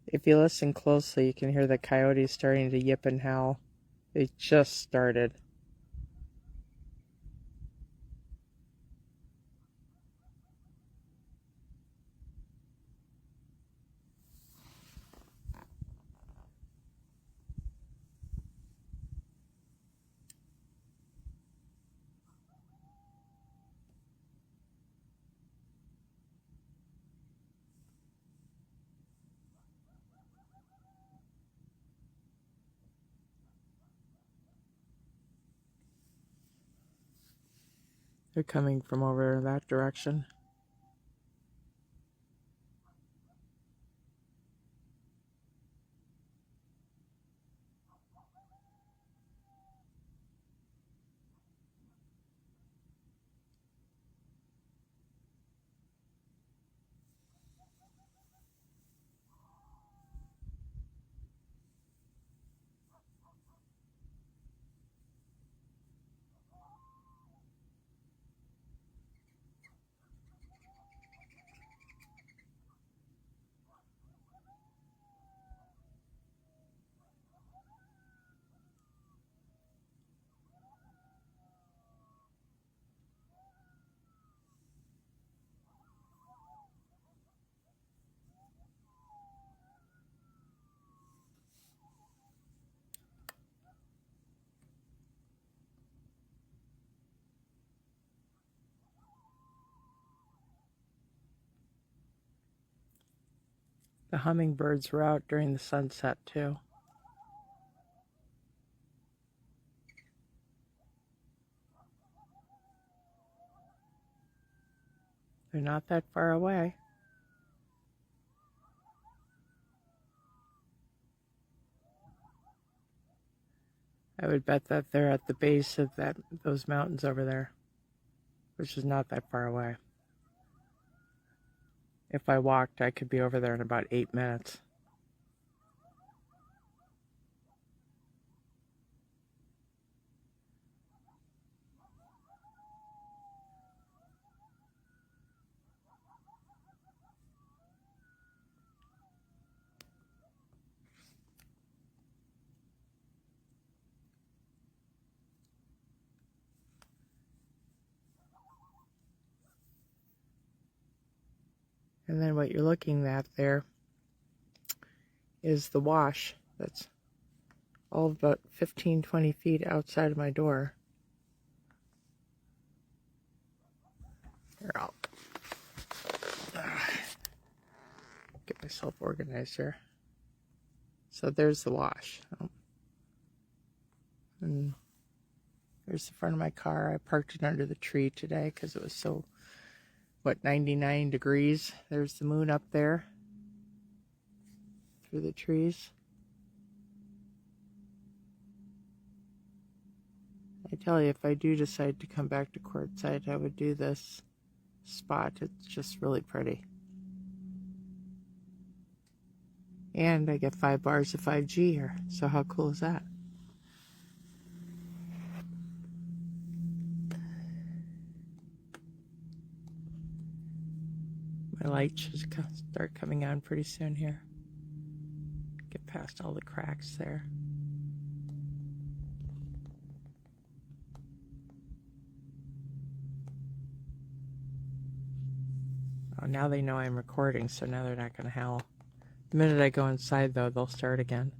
If you listen closely, you can hear the coyotes starting to yip and howl. They just started. They're coming from over that direction. The hummingbirds were out during the sunset, too. They're not that far away. I would bet that they're at the base of those mountains over there, which is not that far away. If I walked, I could be over there in about 8 minutes. And then what you're looking at there is the wash that's all about 15-20 feet outside of my door. Here, I'll get myself organized here. So there's the wash. And there's the front of my car. I parked it under the tree today because it was so, 99 degrees. There's the moon up there through the trees. I tell you, if I do decide to come back to Quartzsite, I would do this spot. It's just really pretty. And I get 5 bars of 5G here. So how cool is that? My light should start coming on pretty soon here. Get past all the cracks there. Oh, now they know I'm recording, so now they're not going to howl. The minute I go inside, though, they'll start again.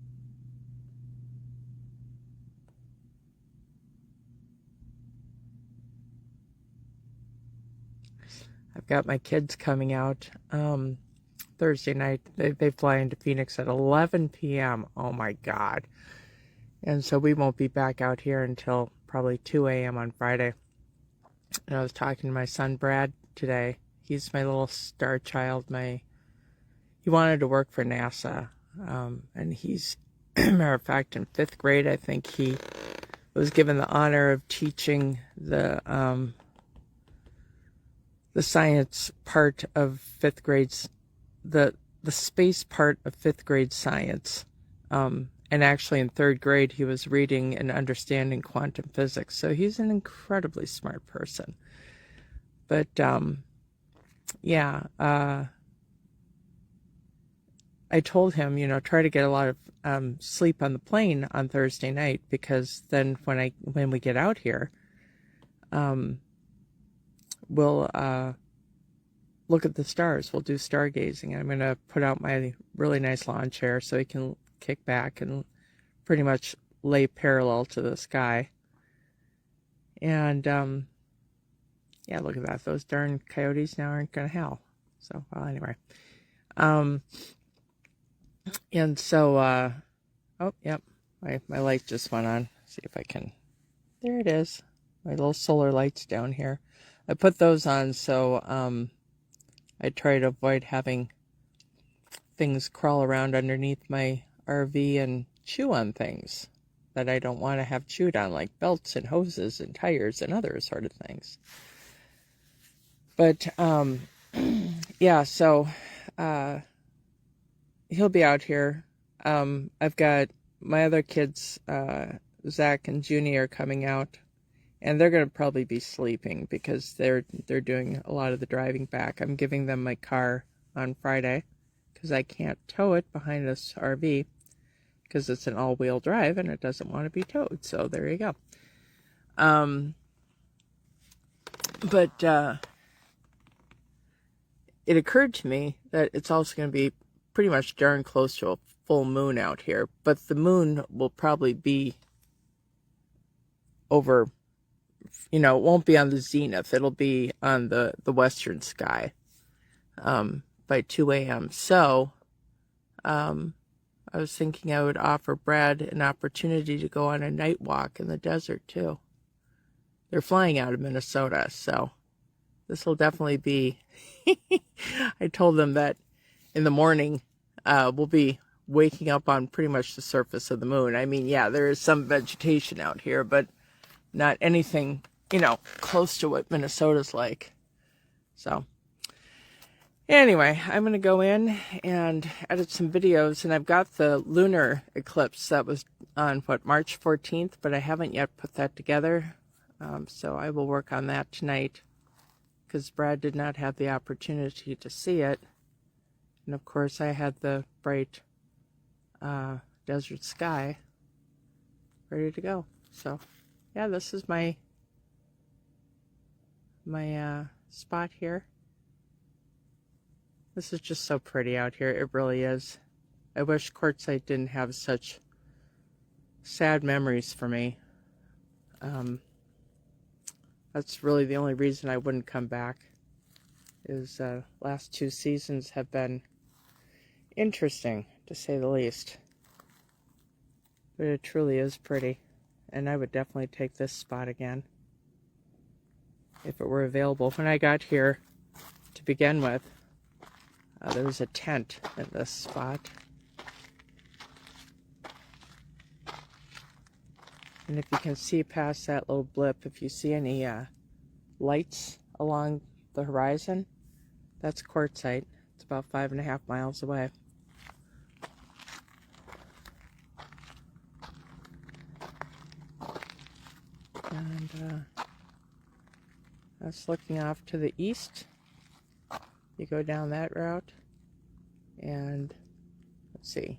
I've got my kids coming out Thursday night. They fly into Phoenix at 11 p.m. Oh, my God. And so we won't be back out here until probably 2 a.m. on Friday. And I was talking to my son, Brad, today. He's my little star child. He wanted to work for NASA. And he's, matter of fact, in 5th grade, I think he was given the honor of teaching the science part of 5th grade's, the space part of 5th grade science. And actually in 3rd grade, he was reading and understanding quantum physics. So he's an incredibly smart person. But, yeah, I told him, try to get a lot of sleep on the plane on Thursday night, because then when we get out here, we'll look at the stars. We'll do stargazing. And I'm going to put out my really nice lawn chair so he can kick back and pretty much lay parallel to the sky. And yeah, look at that. Those darn coyotes now aren't going to howl. So, well, anyway. And so, oh, yep, my light just went on. See if I can, there it is. My little solar lights down here. I put those on so I try to avoid having things crawl around underneath my RV and chew on things that I don't want to have chewed on, like belts and hoses and tires and other sort of things. But, yeah, so he'll be out here. I've got my other kids, Zach and Junie, are coming out, and they're going to probably be sleeping because they're doing a lot of the driving back. I'm giving them my car on Friday because I can't tow it behind this RV because it's an all-wheel drive and it doesn't want to be towed. So there you go. But it occurred to me that it's also going to be pretty much darn close to a full moon out here, but the moon will probably be over, it won't be on the zenith. It'll be on the western sky by 2 a.m. So I was thinking I would offer Brad an opportunity to go on a night walk in the desert too. They're flying out of Minnesota, so this will definitely be I told them that in the morning we'll be waking up on pretty much the surface of the moon. I mean, yeah, there is some vegetation out here, but not anything, close to what Minnesota's like. So anyway, I'm going to go in and edit some videos, and I've got the lunar eclipse that was on, March 14th, but I haven't yet put that together. So I will work on that tonight because Brad did not have the opportunity to see it. And of course, I had the bright desert sky ready to go. So yeah, this is my spot here. This is just so pretty out here. It really is. I wish Quartzsite didn't have such sad memories for me. That's really the only reason I wouldn't come back. Is last 2 seasons have been interesting, to say the least. But it truly is pretty. And I would definitely take this spot again if it were available. When I got here to begin with, there was a tent at this spot. And if you can see past that little blip, if you see any lights along the horizon, that's Quartzsite. It's about 5.5 miles away. And that's looking off to the east. You go down that route, and let's see.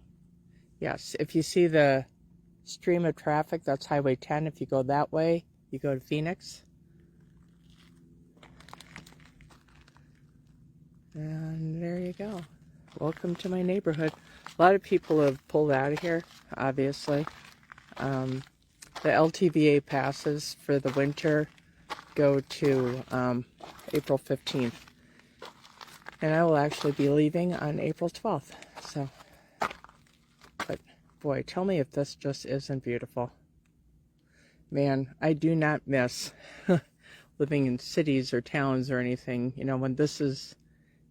Yes, if you see the stream of traffic, that's Highway 10. If you go that way, you go to Phoenix. And there you go. Welcome to my neighborhood. A lot of people have pulled out of here, obviously. The LTVA passes for the winter go to April 15th. And I will actually be leaving on April 12th. So, but boy, tell me if this just isn't beautiful. Man, I do not miss living in cities or towns or anything. When this is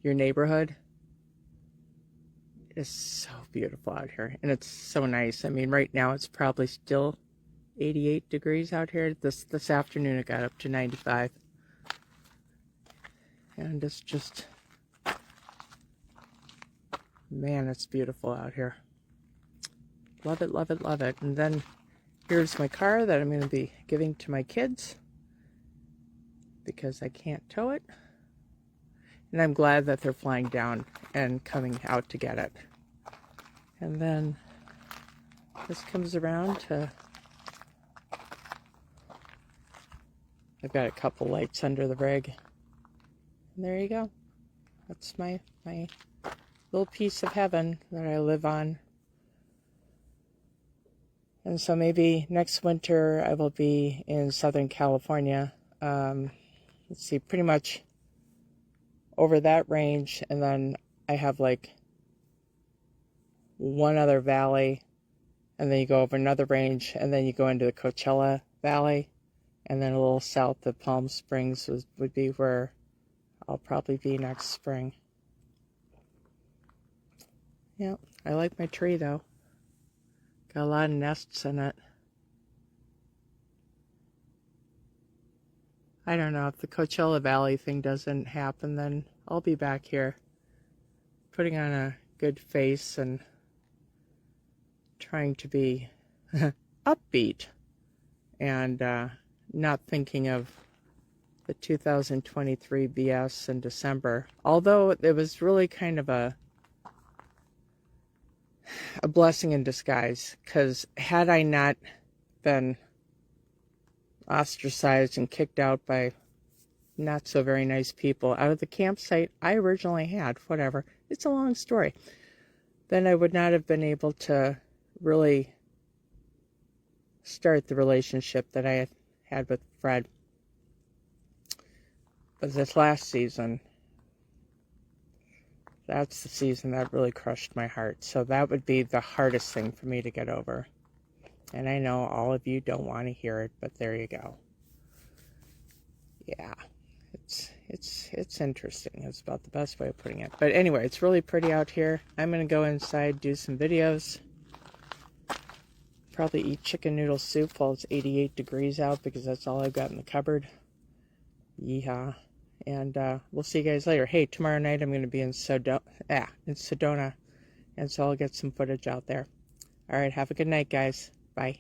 your neighborhood, it's so beautiful out here. And it's so nice. I mean, right now it's probably still 88 degrees out here. This afternoon it got up to 95. And it's just, man, it's beautiful out here. Love it, love it, love it. And then here's my car that I'm going to be giving to my kids because I can't tow it. And I'm glad that they're flying down and coming out to get it. And then this comes around to, I've got a couple lights under the rig. And there you go. That's my little piece of heaven that I live on. And so maybe next winter I will be in Southern California. Let's see, pretty much over that range, and then I have like one other valley, and then you go over another range, and then you go into the Coachella Valley, and then a little south of Palm Springs would be where I'll probably be next spring. Yeah, I like my tree though. Got a lot of nests in it. I don't know, if the Coachella Valley thing doesn't happen, then I'll be back here putting on a good face and trying to be upbeat and not thinking of the 2023 BS in December. Although it was really kind of a blessing in disguise, because had I not been ostracized and kicked out by not so very nice people out of the campsite I originally had, whatever, it's a long story, then I would not have been able to really start the relationship that I had with Fred. But this last season, that's the season that really crushed my heart. So that would be the hardest thing for me to get over. And I know all of you don't want to hear it, but there you go. Yeah, it's interesting. It's about the best way of putting it. But anyway, it's really pretty out here. I'm going to go inside, do some videos. Probably eat chicken noodle soup while it's 88 degrees out, because that's all I've got in the cupboard. Yeehaw. And we'll see you guys later. Hey, tomorrow night I'm going to be in Sedona. And so I'll get some footage out there. All right, have a good night, guys. Bye.